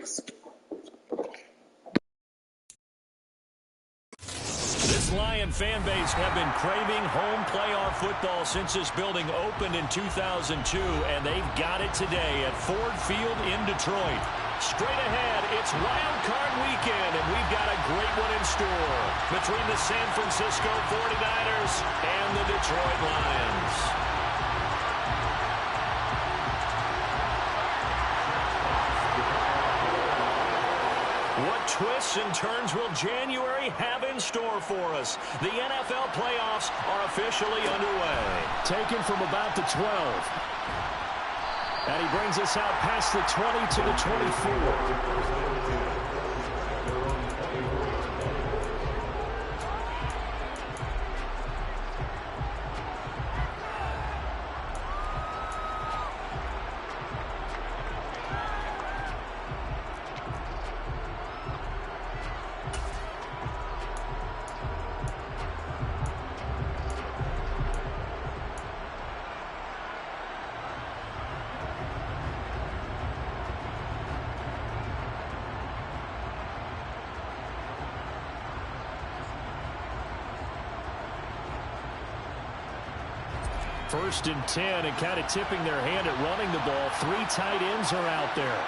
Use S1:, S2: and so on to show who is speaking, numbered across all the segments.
S1: This Lion fan base have been craving home playoff football since this building opened in 2002, and they've got it today at Ford Field in Detroit. Straight ahead, it's Wild Card Weekend, and we've got a great one in store between the San Francisco 49ers and the Detroit Lions. What twists and turns will January have in store for us? The NFL playoffs are officially underway. Taken from about the 12. And he brings us out past the 20 to the 24. First and 10, and kind of tipping their hand at running the ball. 3 tight ends are out there.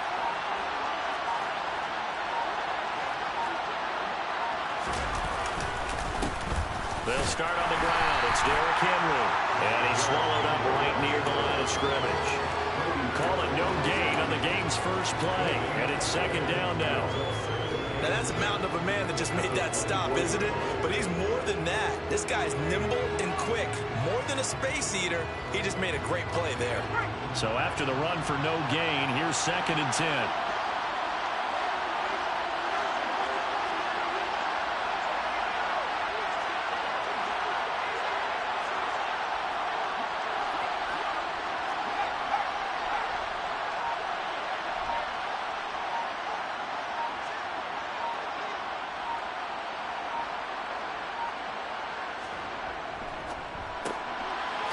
S1: They'll start on the ground. It's Derrick Henry. And he's swallowed up right near the line of scrimmage. Call it no gain on the game's first play. And it's second down now.
S2: Now that's a mountain of a man that just made that stop, isn't it? But he's more than that. This guy's nimble and quick. More than a space eater, he just made a great play there.
S1: So after the run for no gain, here's second and 10.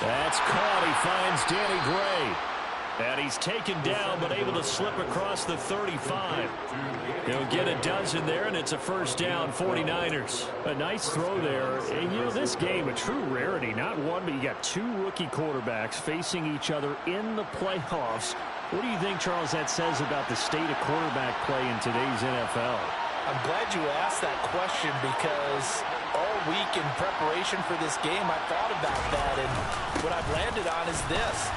S1: That's caught. He finds Danny Gray. And he's taken down, but able to slip across the 35. He'll get a dozen there, and it's a first down, 49ers. A nice throw there. And, you know, this game, a true rarity. Not one, but you got 2 rookie quarterbacks facing each other in the playoffs. What do you think, Charles, that says about the state of quarterback play in today's NFL?
S3: I'm glad you asked that question because all week in preparation for this game, I thought about that, and what I've landed on is this.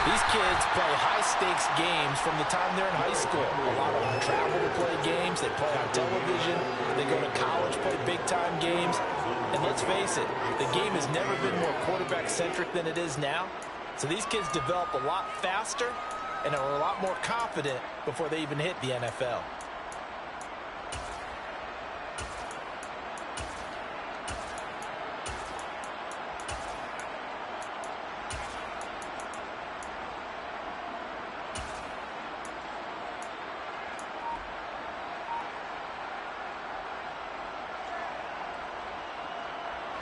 S3: These kids play high-stakes games from the time they're in high school. A lot of them travel to play games. They play on television. They go to college, play big-time games. And let's face it, the game has never been more quarterback-centric than it is now. So these kids develop a lot faster and are a lot more confident before they even hit the NFL.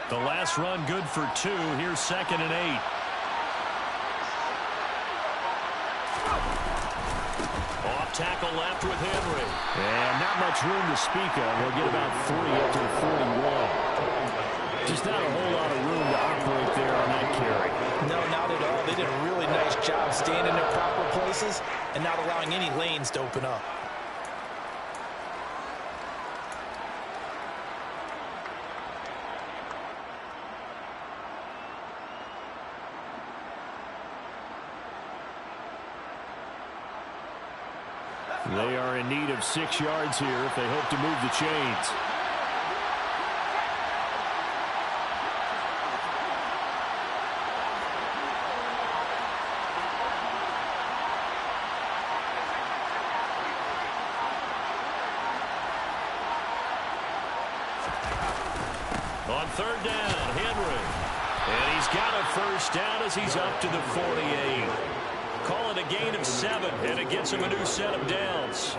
S1: The last run good for 2. Here's second and 8. Off tackle left with Henry. And not much room to speak of. We'll get about 3 up to the 41. Just not a whole lot of room to operate there on that carry.
S3: No, not at all. They did a really nice job staying in their proper places and not allowing any lanes to open up.
S1: They are in need of 6 yards here if they hope to move the chains. On third down, Henry. And he's got a first down as he's up to the 48. Call it a gain of 7, and it gets him a new set of downs.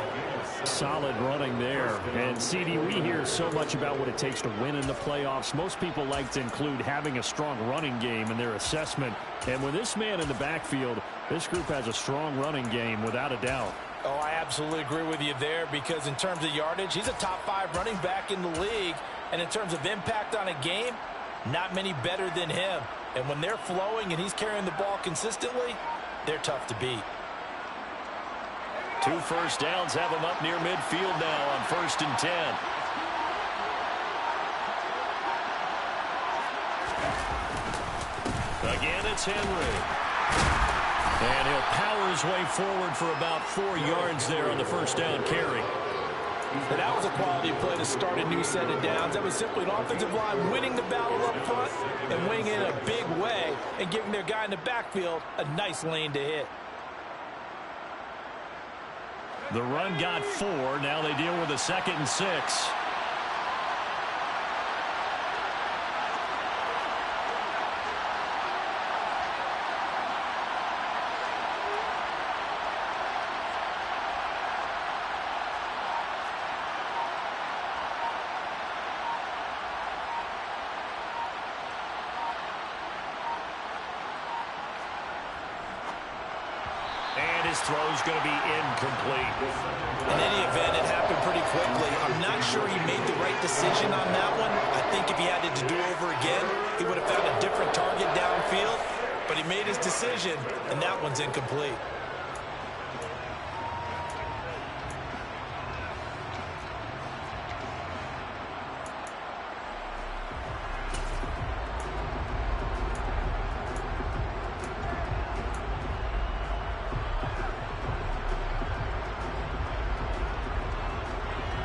S1: Solid running there. And, CD, we hear so much about what it takes to win in the playoffs. Most people like to include having a strong running game in their assessment. And with this man in the backfield, this group has a strong running game without a doubt.
S3: Oh, I absolutely agree with you there because in terms of yardage, he's a top 5 running back in the league. And in terms of impact on a game, not many better than him. And when they're flowing and he's carrying the ball consistently, they're tough to beat.
S1: 2 first downs have him up near midfield now on 1st and 10. Again, it's Henry. And he'll power his way forward for about 4 yards there on the first down carry.
S3: And that was a quality play to start a new set of downs. That was simply an offensive line winning the battle up front and winning it in a big way and giving their guy in the backfield a nice lane to hit.
S1: The run got 4. Now they deal with a 2nd and 6. His throw's going to be incomplete.
S3: In any event, it happened pretty quickly. I'm not sure he made the right decision on that one. I think if he had it to do over again, he would have found a different target downfield. But he made his decision, and that one's incomplete.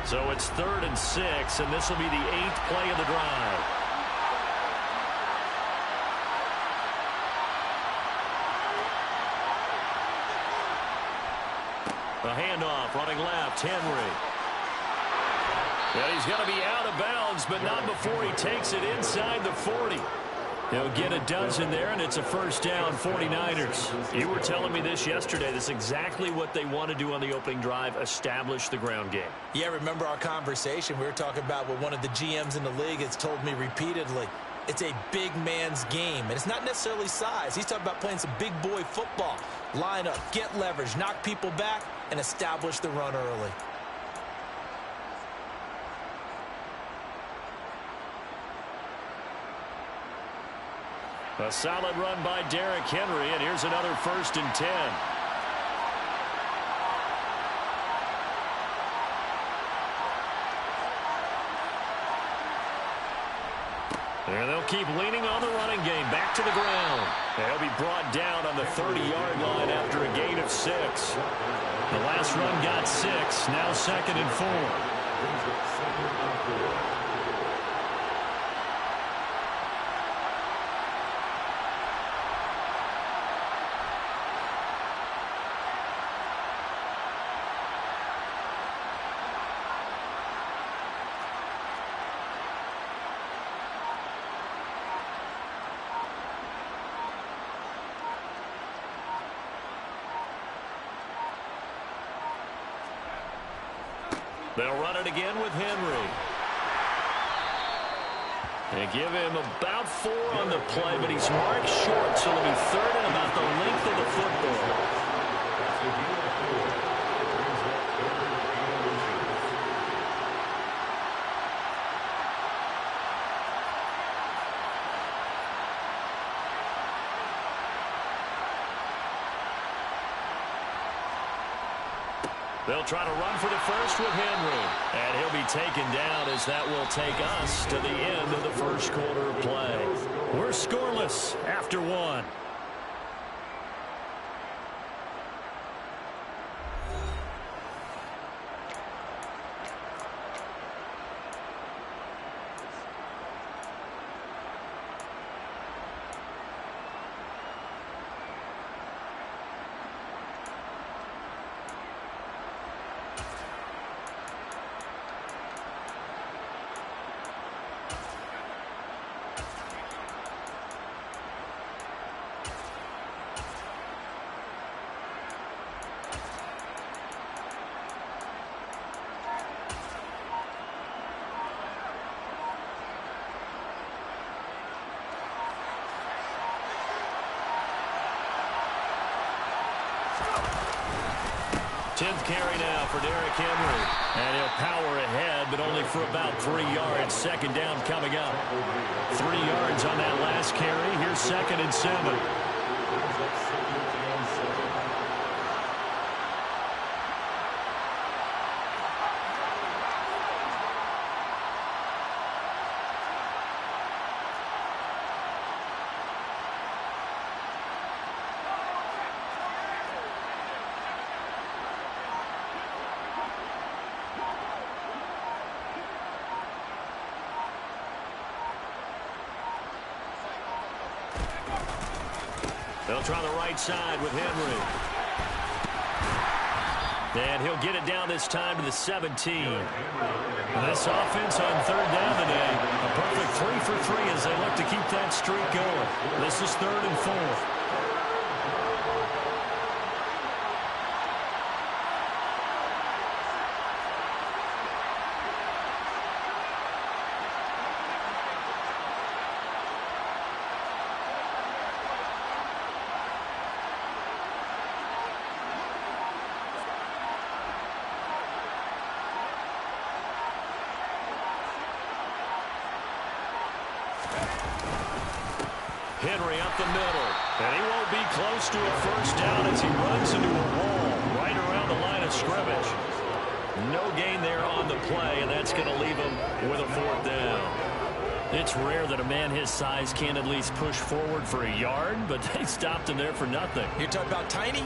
S1: So it's 3rd and 6, and this will be the 8th play of the drive. The handoff, running left, Henry. And he's going to be out of bounds, but not before he takes it inside the 40. He'll get a dozen there, and it's a first down, 49ers. You were telling me this yesterday. This is exactly what they want to do on the opening drive, establish the ground game.
S3: Yeah, remember our conversation? We were talking about what one of the GMs in the league has told me repeatedly. It's a big man's game, and it's not necessarily size. He's talking about playing some big boy football. Line up, get leverage, knock people back, and establish the run early.
S1: A solid run by Derrick Henry, and here's another 1st and 10. And they'll keep leaning on the running game. Back to the ground. They'll be brought down on the 30-yard line after a gain of 6. The last run got 6. Now 2nd and 4. They'll run it again with Henry. They give him about 4 on the play, but he's marked short, so it'll be 3rd and about the length of the football. They'll try to run for the first with Henry. And he'll be taken down as that will take us to the end of the first quarter of play. We're scoreless after 1. 10th carry now for Derrick Henry. And he'll power ahead, but only for about 3 yards. Second down coming up. 3 yards on that last carry. Here's 2nd and 7. They'll try the right side with Henry. And he'll get it down this time to the 17. This offense on 3rd down today, a perfect 3 for 3 as they look to keep that streak going. This is 3rd and 4. Henry up the middle, and he won't be close to a first down as he runs into a wall right around the line of scrimmage. No gain there on the play, and that's going to leave him with a 4th down. It's rare that a man his size can at least push forward for a yard, but they stopped him there for nothing.
S2: You're talking about tiny?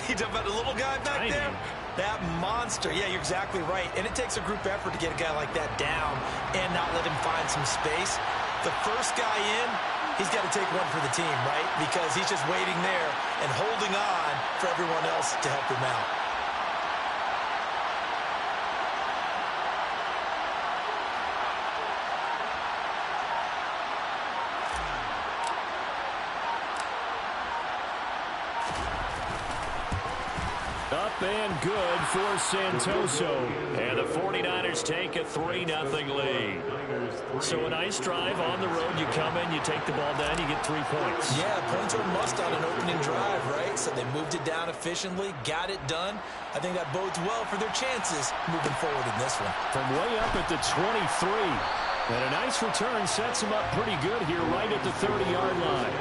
S2: You're talking about the little guy back
S1: Tiny.
S2: there? That monster. Yeah, you're exactly right. And it takes a group effort to get a guy like that down and not let him find some space. The first guy in, he's got to take one for the team, right? Because he's just waiting there and holding on for everyone else to help him out.
S1: Up and good for Santoso. And the 49ers take a 3-0 lead. So a nice drive on the road. You come in, you take the ball down, you get 3 points.
S2: Yeah, points are a must on an opening drive, right? So they moved it down efficiently, got it done. I think that bodes well for their chances moving forward in this one.
S1: From way up at the 23. And a nice return sets him up pretty good here right at the 30-yard line.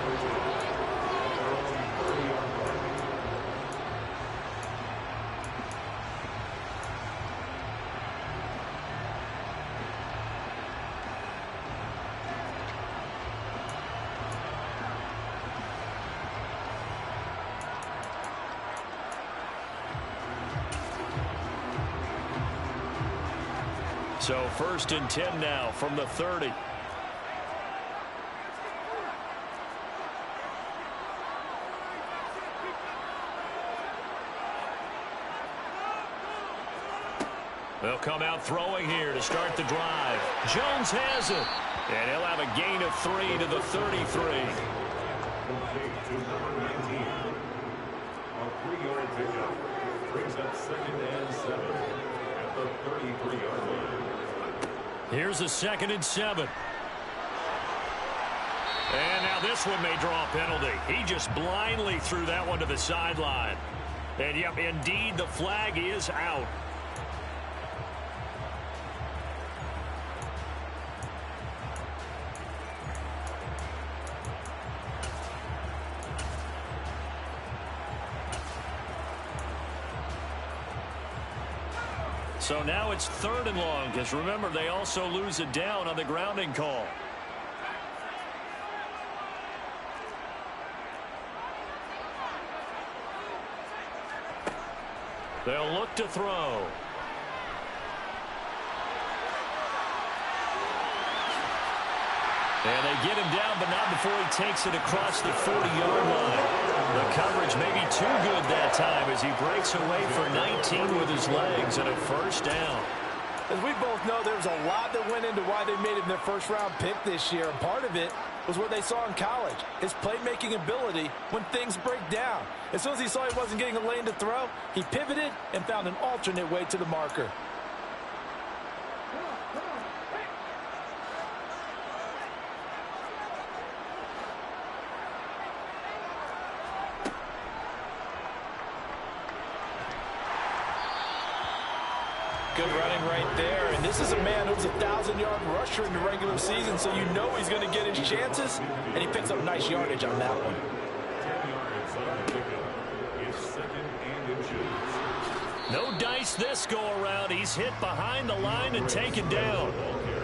S1: So 1st and 10 now from the 30. They'll come out throwing here to start the drive. Jones has it. And he'll have a gain of 3 to the 33.
S4: A 3-yard pickup brings up 2nd and 7 at the 33-yard line.
S1: Here's a 2nd and 7. And now this one may draw a penalty. He just blindly threw that one to the sideline. And, yep, indeed, the flag is out. So now it's 3rd and long, because remember, they also lose it down on the grounding call. They'll look to throw. And they get him down, but not before he takes it across the 40-yard line. The coverage may be too good that time as he breaks away for 19 with his legs and a 1st down.
S3: As we both know, there was a lot that went into why they made him their first-round pick this year. And part of it was what they saw in college, his playmaking ability when things break down. As soon as he saw he wasn't getting a lane to throw, he pivoted and found an alternate way to the marker. Good running right there. And this is a man who's a 1,000-yard rusher in the regular season, so you know he's going to get his chances, and he picks up nice yardage on that one.
S4: 10 yards on the pickup. It's second and inches.
S1: No dice this go around. He's hit behind the line and taken down.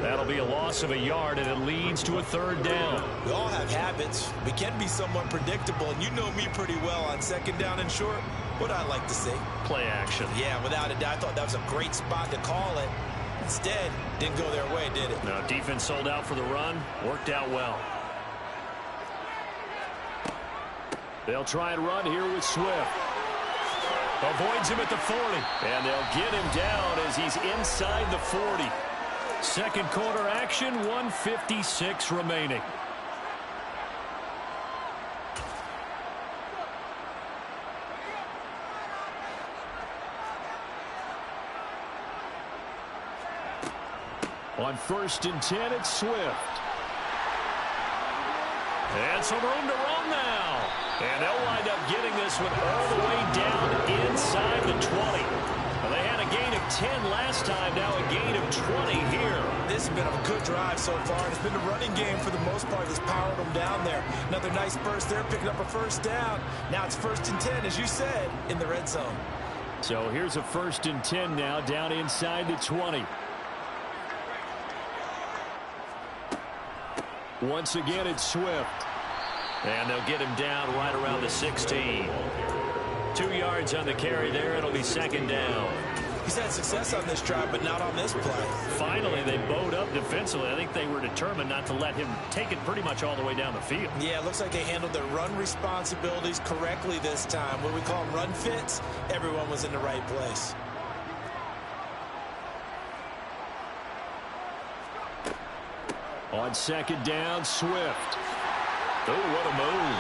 S1: That'll be a loss of a yard, and it leads to a third down.
S2: We all have habits. We can be somewhat predictable, and you know me pretty well on second down and short. What I like to see.
S1: Play action.
S2: Yeah, without a doubt, I thought that was a great spot to call it. Instead, didn't go their way, did it?
S1: No, defense sold out for the run. Worked out well. They'll try and run here with Swift. Avoids him at the 40. And they'll get him down as he's inside the 40. Second quarter action, 1:56 remaining. On 1st and 10, it's Swift. And some room to run now. And they'll wind up getting this one all the way down inside the 20. Well, they had a gain of 10 last time, now a gain of 20 here.
S2: This has been a good drive so far, and it's been a running game for the most part that's powered them down there. Another nice burst there, picking up a first down. Now it's 1st and 10, as you said, in the red zone.
S1: So here's a 1st and 10 now, down inside the 20. Once again, it's Swift. And they'll get him down right around the 16. 2 yards on the carry there. It'll be second down.
S2: He's had success on this drive, but not on this play.
S1: Finally, they bowed up defensively. I think they were determined not to let him take it pretty much all the way down the field.
S2: Yeah, it looks like they handled their run responsibilities correctly this time. What we call them run fits, everyone was in the right place.
S1: On second down, Swift. Oh, what a move.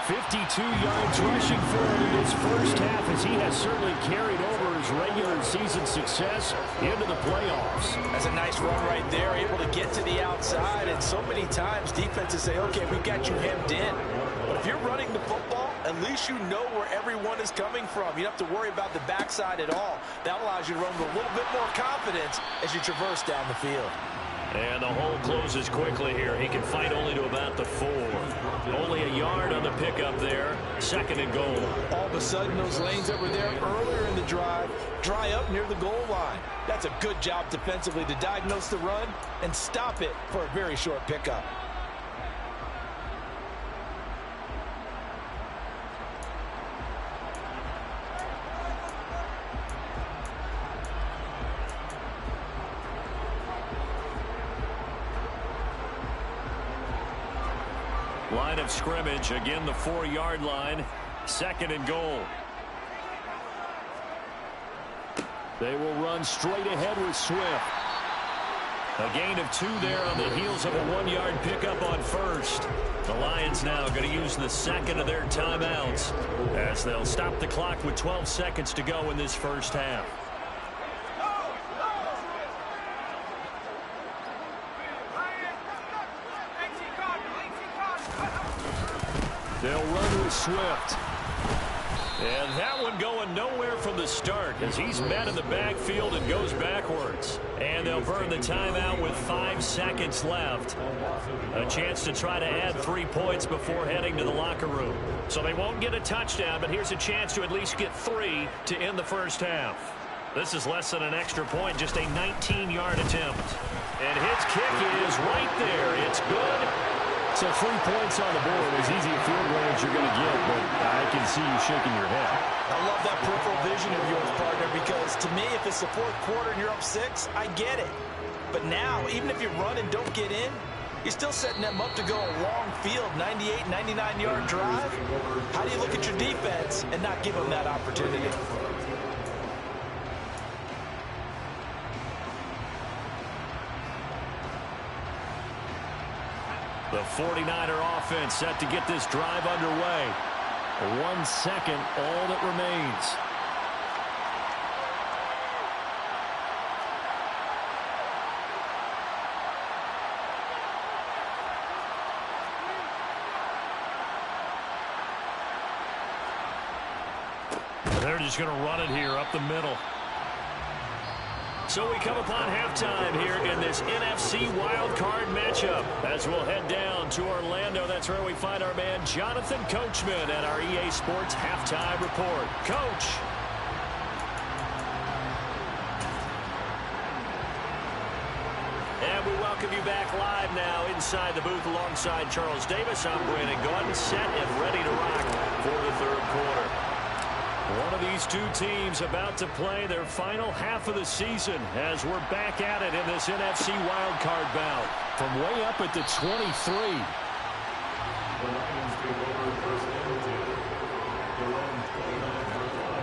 S1: 52 yards rushing for him in his first half, as he has certainly carried over his regular season success into the playoffs.
S3: That's a nice run right there, able to get to the outside. And so many times defenses say, okay, we've got you hemmed in. But if you're running the football, at least you know where everyone is coming from. You don't have to worry about the backside at all. That allows you to run with a little bit more confidence as you traverse down the field.
S1: And the hole closes quickly here. He can fight only to about the 4. Only a yard on the pickup there. Second and goal.
S2: All of a sudden, those lanes that were there earlier in the drive dry up near the goal line. That's a good job defensively to diagnose the run and stop it for a very short pickup.
S1: Line of scrimmage, again the 4-yard line. Second and goal. They will run straight ahead with Swift. A gain of 2 there on the heels of a 1-yard pickup on first. The Lions now going to use the second of their timeouts as they'll stop the clock with 12 seconds to go in this first half. They'll run with Swift. And that one going nowhere from the start as he's met in the backfield and goes backwards. And they'll burn the timeout with 5 seconds left. A chance to try to add 3 points before heading to the locker room. So they won't get a touchdown, but here's a chance to at least get 3 to end the first half. This is less than an extra point, just a 19-yard attempt. And his kick is right there. It's good. So 3 points on the board. As easy a field goal as you're going to get, but I can see you shaking your head.
S2: I love that peripheral vision of yours, partner, because to me, if it's the 4th quarter and you're up 6, I get it. But now, even if you run and don't get in, you're still setting them up to go a long field, 98, 99-yard drive. How do you look at your defense and not give them that opportunity?
S1: The 49er offense set to get this drive underway. 1 second, all that remains. They're just going to run it here up the middle. So we come upon halftime here in this NFC wildcard matchup as we'll head down to Orlando. That's where we find our man Jonathan Coachman at our EA Sports Halftime Report. Coach. And we welcome you back live now inside the booth alongside Charles Davis. I'm Brandon Gaudin, set and ready to rock for the third quarter. One of these two teams about to play their final half of the season as we're back at it in this NFC wildcard bout from way up at the 23.
S4: The Lions take over first and 10. Their own 29-yard line.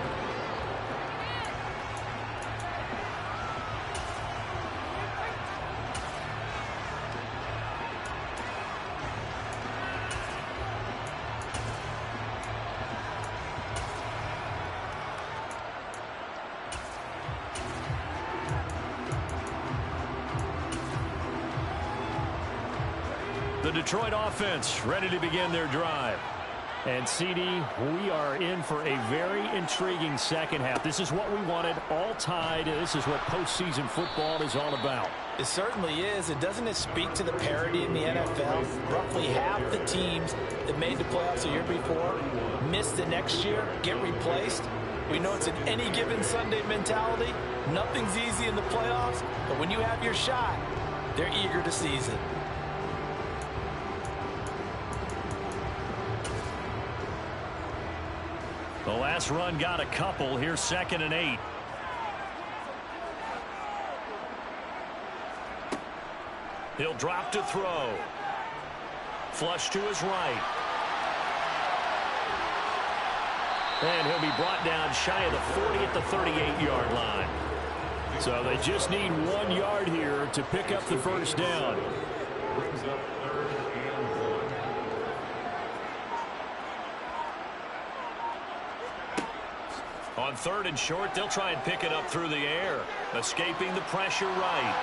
S1: The Detroit offense ready to begin their drive. And, CD, we are in for a very intriguing second half. This is what we wanted, all tied. This is what postseason football is all about.
S3: It certainly is. And doesn't it speak to the parity in the NFL? Roughly half the teams that made the playoffs the year before miss the next year, get replaced. We know it's an any given Sunday mentality. Nothing's easy in the playoffs, but when you have your shot, they're eager to seize it.
S1: The last run got a couple. Here's 2nd and 8. He'll drop to throw. Flush to his right. And he'll be brought down shy of the 40 at the 38-yard line. So they just need 1 yard here to pick up the first down.
S4: Brings up 3rd and 1.
S1: On 3rd and short, they'll try and pick it up through the air, escaping the pressure right.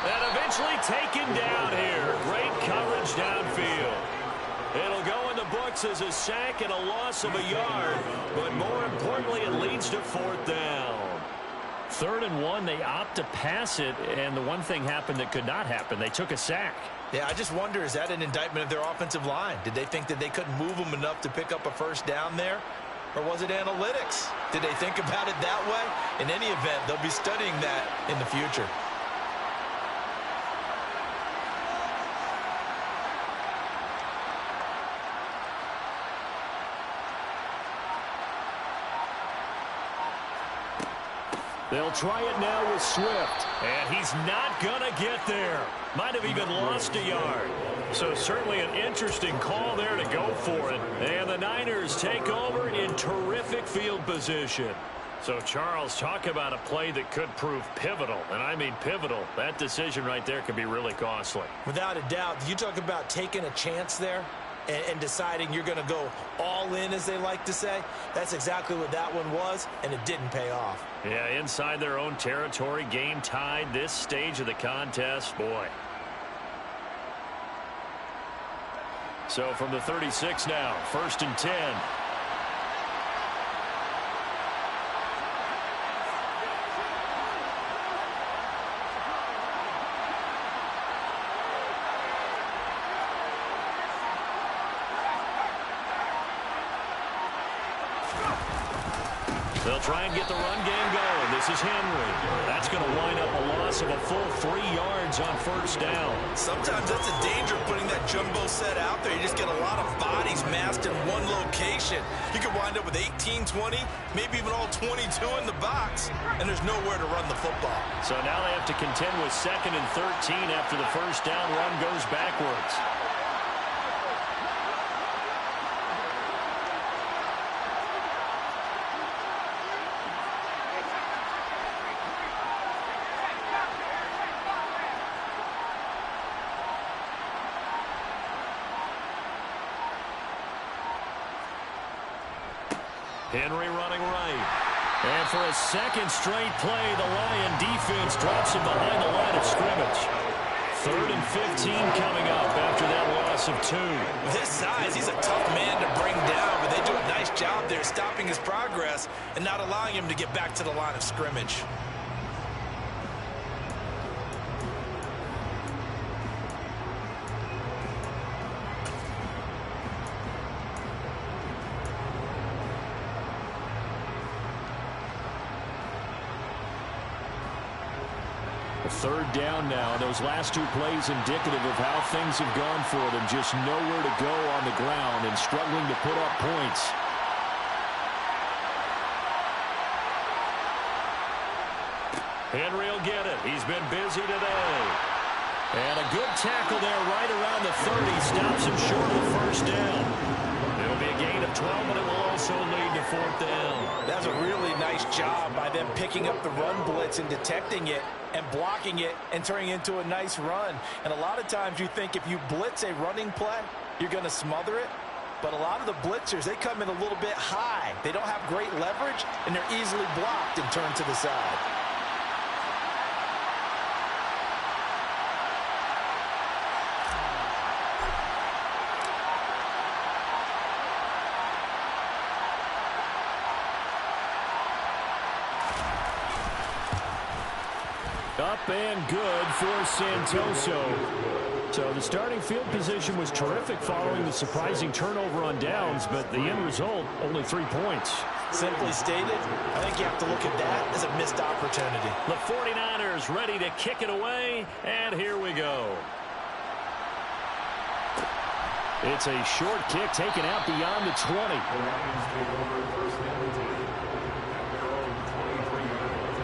S1: And eventually taken down here. Great coverage downfield. It'll go in the books as a sack and a loss of a yard, but more importantly, it leads to 4th down. 3rd and 1, they opt to pass it, and the one thing happened that could not happen. They took a sack.
S2: Yeah, I just wonder, is that an indictment of their offensive line? Did they think that they couldn't move them enough to pick up a first down there? Or was it analytics? Did they think about it that way? In any event, they'll be studying that in the future.
S1: They'll try it now with Swift, and he's not going to get there. Might have even lost a yard. So certainly an interesting call there to go for it. And the Niners take over in terrific field position. So, Charles, talk about a play that could prove pivotal. And I mean pivotal. That decision right there could be really costly.
S2: Without a doubt. You talk about taking a chance there and deciding you're going to go all in, as they like to say. That's exactly what that one was, and it didn't pay off.
S1: Yeah, inside their own territory, game tied this stage of the contest. Boy. So from the 36 now, 1st and 10. They'll try and get the run game going. This is Henry. That's going to wind up a loss of a full 3 yards on 1st down.
S2: Sometimes that's the danger of putting that jumbo set out there. You just get a lot of bodies massed in one location. You could wind up with 18, 20, maybe even all 22 in the box, and there's nowhere to run the football.
S1: So now they have to contend with 2nd and 13 after the 1st down run goes backwards. Henry running right. And for a second straight play, the Lion defense drops him behind the line of scrimmage. 3rd and 15 coming up after that loss of 2.
S2: With his size, he's a tough man to bring down, but they do a nice job there stopping his progress and not allowing him to get back to the line of scrimmage.
S1: third down now. Those last two plays indicative of how things have gone for them. Just nowhere to go on the ground and struggling to put up points. Henry will get it. He's been busy today. And a good tackle there right around the 30. Stops him short of the first down. It'll be a gain of 12, but it will also lead to fourth down.
S3: That's a really nice job by them picking up the run blitz and detecting it and blocking it and turning it into a nice run. And a lot of times you think if you blitz a running play, you're going to smother it. But a lot of the blitzers, they come in a little bit high. They don't have great leverage, and they're easily blocked and turned to the side.
S1: Up and good for Santoso. So the starting field position was terrific following the surprising turnover on downs, but the end result, only 3 points.
S3: Simply stated, I think you have to look at that as a missed opportunity.
S1: The 49ers ready to kick it away, and here we go. It's a short kick taken out beyond the 20.
S4: The Lions take over first and 10 at their own 23-yard line.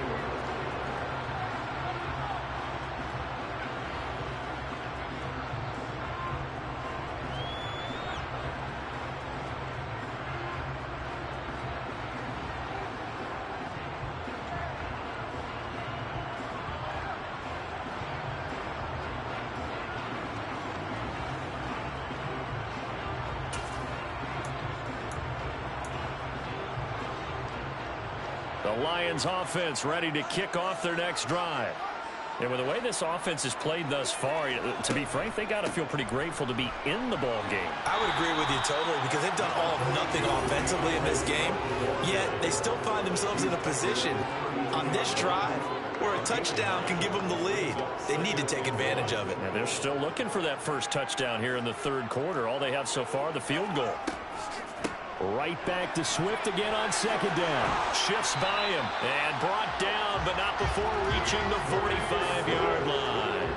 S1: The Lions offense ready to kick off their next drive. And with the way this offense has played thus far, to be frank, they got to feel pretty grateful to be in the ball game.
S2: I would agree with you totally because they've done all of nothing offensively in this game, yet they still find themselves in a position on this drive where a touchdown can give them the lead. They need to take advantage of it.
S1: And they're still looking for that first touchdown here in the third quarter. All they have so far, the field goal. Right back to Swift again on second down. Shifts by him and brought down, but not before reaching the 45-yard line.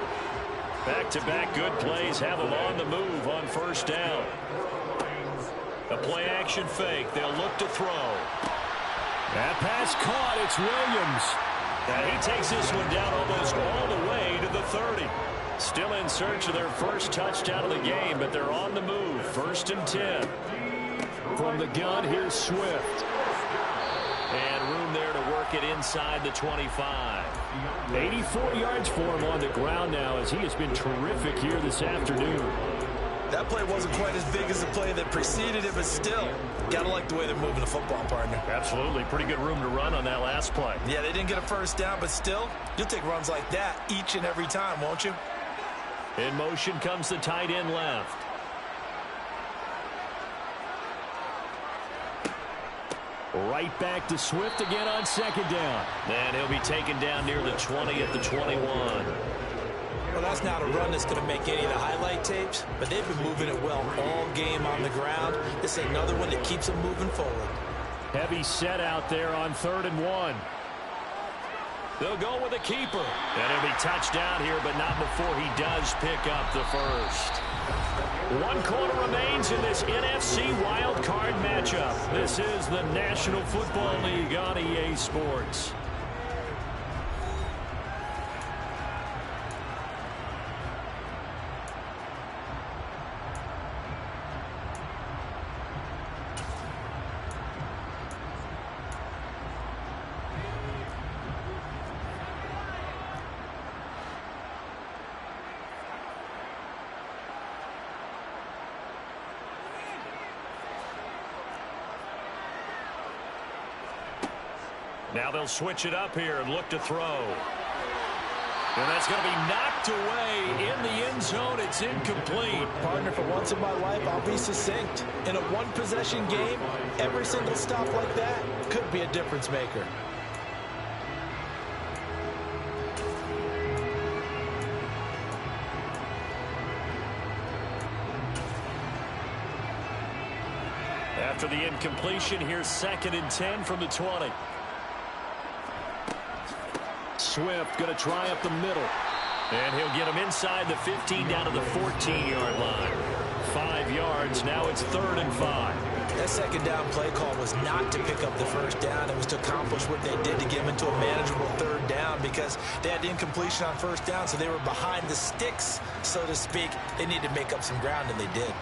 S1: Back-to-back good plays have them on the move on first down. A play-action fake. They'll look to throw. That pass caught. It's Williams. And he takes this one down almost all the way to the 30. Still in search of their first touchdown of the game, but they're on the move. First and 10. From the gun, here's Swift. And room there to work it inside the 25. 84 yards for him on the ground now as he has been terrific here this afternoon.
S2: That play wasn't quite as big as the play that preceded it, but still, got to like the way they're moving the football, partner.
S1: Absolutely. Pretty good room to run on that last play.
S2: Yeah, they didn't get a first down, but still, you'll take runs like that each and every time, won't you?
S1: In motion comes the tight end left. Right back to Swift again on second down. And he'll be taken down near the 20 at the 21.
S2: Well, that's not a run that's going to make any of the highlight tapes, but they've been moving it well all game on the ground. This is another one that keeps them moving forward.
S1: Heavy set out there on 3rd and 1. They'll go with a keeper. And he'll be touched down here, but not before he does pick up the first. 1 quarter remains in this NFC wildcard matchup. This is the National Football League on EA Sports. Now they'll switch it up here and look to throw. And that's going to be knocked away in the end zone. It's incomplete.
S3: Partner, for once in my life, I'll be succinct. In a one-possession game, every single stop like that could be a difference maker.
S1: After the incompletion, here's 2nd and 10 from the 20. Swift going to try up the middle. And he'll get him inside the 15 down to the 14-yard line. 5 yards. Now it's 3rd and 5.
S2: That second down play call was not to pick up the first down. It was to accomplish what they did to get him into a manageable 3rd down because they had incompletion on first down, so they were behind the sticks, so to speak. They needed to make up some ground, and they did.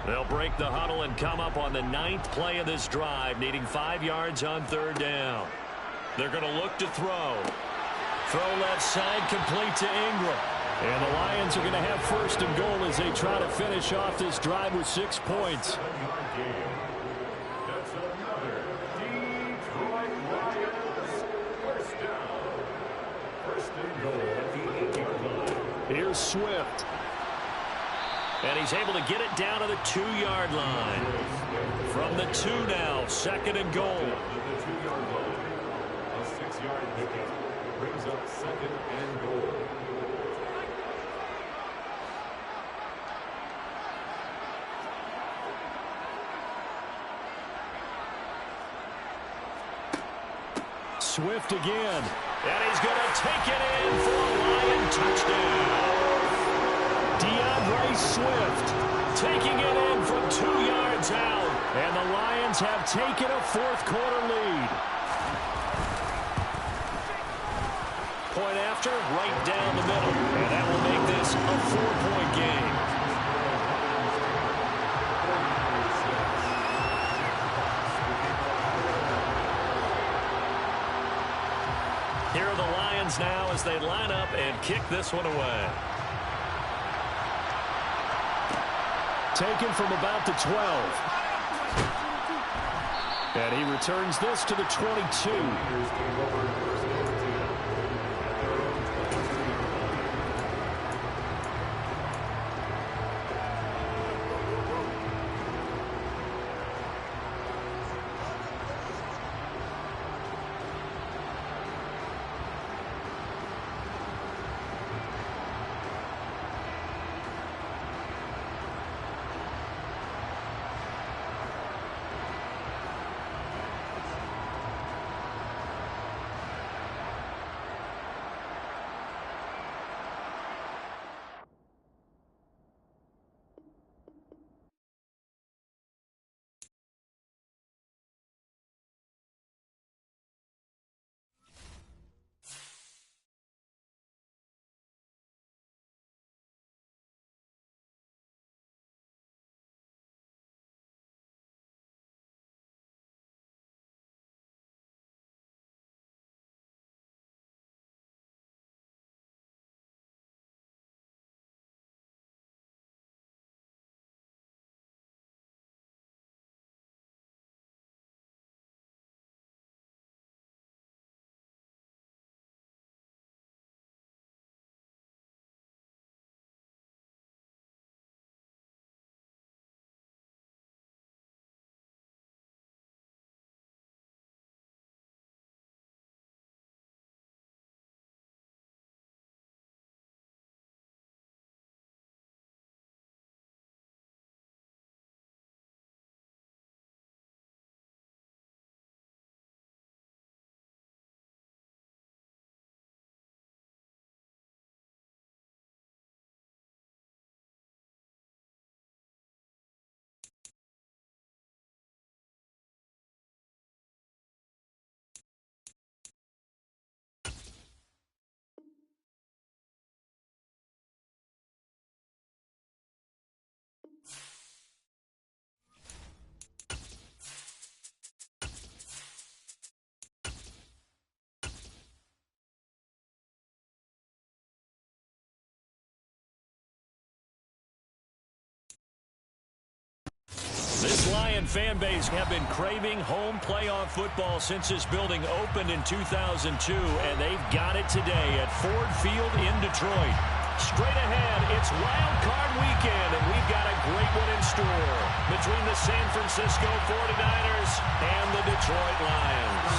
S1: They'll break the huddle and come up on the 9th play of this drive, needing 5 yards on 3rd down. They're going to look to throw. Throw left side, complete to Ingram. And the Lions are going to have 1st and goal as they try to finish off this drive with 6 points.
S4: That's another Detroit Lions first down. 1st and goal at the 8-yard line.
S1: Here's Swift. And he's able to get it down to the 2-yard line. From the 2 now, 2nd and goal.
S4: The 2-yard line. A 6-yard pickup brings up 2nd and goal.
S1: Swift again. And he's going to take it in for a Lion touchdown. DeAndre Swift taking it in from 2 yards out. And the Lions have taken a 4th quarter lead. Point after, right down the middle. And that will make this a 4-point game. Here are the Lions now as they line up and kick this one away. Taken from about the 12. And he returns this to the 22. This Lion fan base have been craving home playoff football since this building opened in 2002, and they've got it today at Ford Field in Detroit. Straight ahead, it's Wild Card Weekend, and we've got a great one in store between the San Francisco 49ers and the Detroit Lions.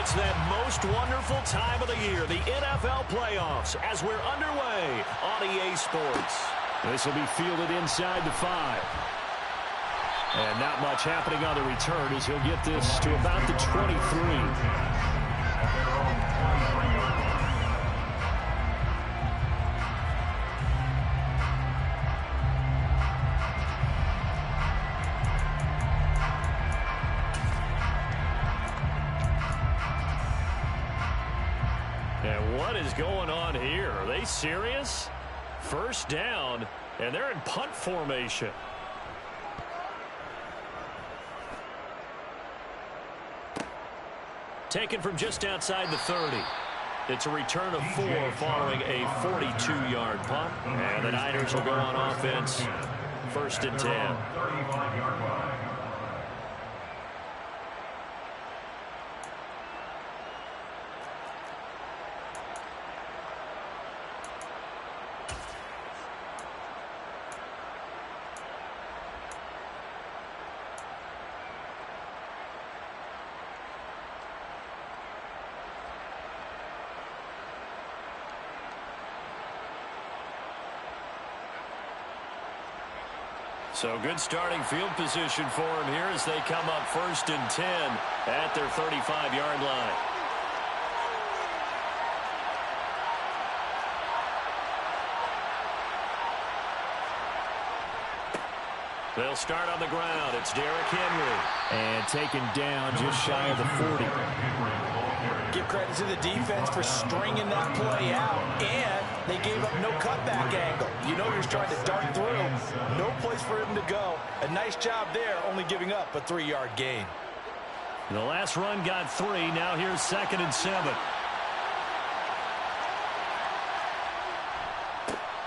S1: It's that most wonderful time of the year, the NFL playoffs, as we're underway on EA Sports. This will be fielded inside the 5. And not much happening on the return as he'll get this to about the 23. And what is going on here? Are they serious? First down, and they're in punt formation. Taken from just outside the 30. It's a return of 4 following a 42-yard punt. And the Niners will go on offense. First and 10.
S4: 35-yard line.
S1: So good starting field position for him here as they come up first and 10 at their 35-yard line. They'll start on the ground. It's Derrick Henry. And taken down just shy of the 40.
S3: Give credit to the defense for stringing that play out. And they gave up no cutback angle. You know you're trying to dart through. No place for him to go. A nice job there, only giving up a 3-yard gain.
S1: The last run got 3. Now here's 2nd and 7.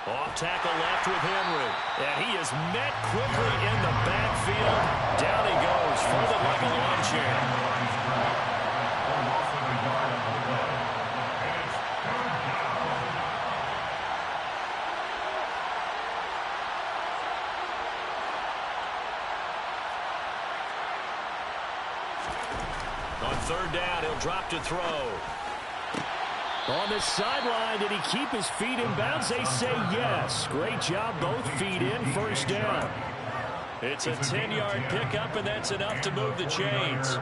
S1: Off tackle left with Henry. And he is met quickly in the backfield. Down he goes, folded like a lawn chair. On 3rd down, he'll drop to throw. On the sideline, did he keep his feet in bounds? They say yes. Great job, both feet in, first down. It's a 10-yard pickup, and that's enough to move the chains.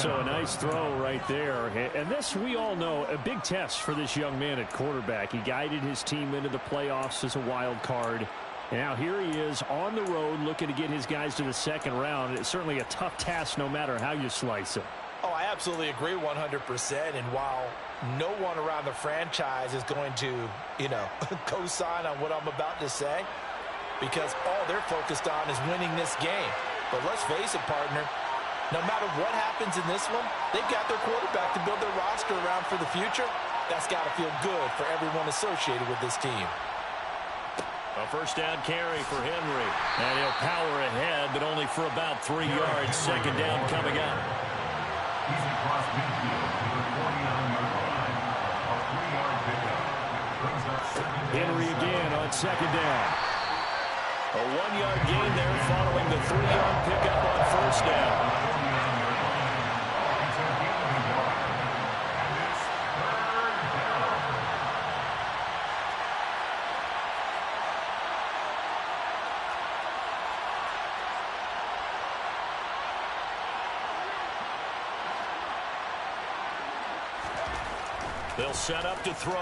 S1: So a nice throw right there. And this, we all know, a big test for this young man at quarterback. He guided his team into the playoffs as a wild card. And now here he is on the road looking to get his guys to the 2nd round. It's certainly a tough task no matter how you slice it.
S3: Oh, I absolutely agree 100%. And while no one around the franchise is going to, co-sign on what I'm about to say, because all they're focused on is winning this game. But let's face it, partner, no matter what happens in this one, they've got their quarterback to build their roster around for the future. That's got to feel good for everyone associated with this team.
S1: A first down carry for Henry. And he'll power ahead, but only for about 3 yards. 2nd down coming up.
S4: He's across midfield to the 49-yard line. A 3-yard pickup. Brings up 2nd.
S1: Henry again on 2nd down. A 1-yard gain there following the 3-yard pickup on 1st down. They'll set up to throw.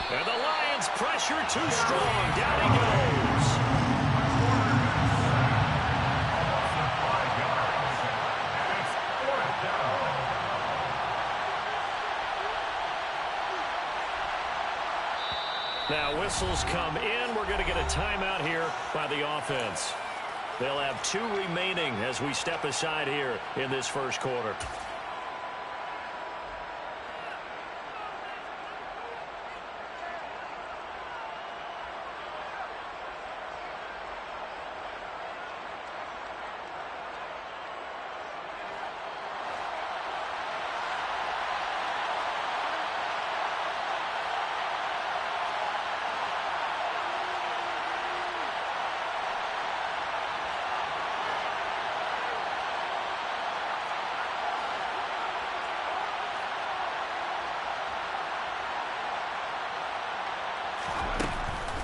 S1: And the Lions pressure too strong. Down he goes. Now whistles come in. We're going to get a timeout here by the offense. They'll have 2 remaining as we step aside here in this first quarter.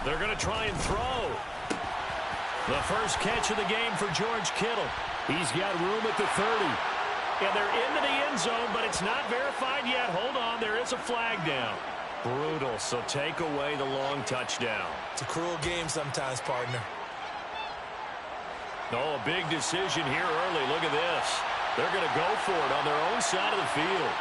S1: They're going to try and throw. The first catch of the game for George Kittle. He's got room at the 30. And they're into the end zone, but it's not verified yet. Hold on, there is a flag down. Brutal, so take away the long touchdown.
S2: It's a cruel game sometimes, partner.
S1: Oh, a big decision here early. Look at this. They're going to go for it on their own side of the field.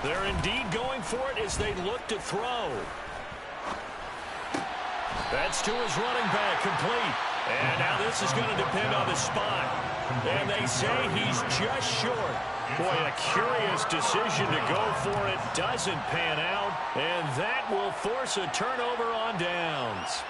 S1: They're indeed going for it as they look to throw. That's to his running back, complete. And now this is going to depend on the spot. And they say he's just short. Boy, a curious decision to go for it. Doesn't pan out. And that will force a turnover on downs.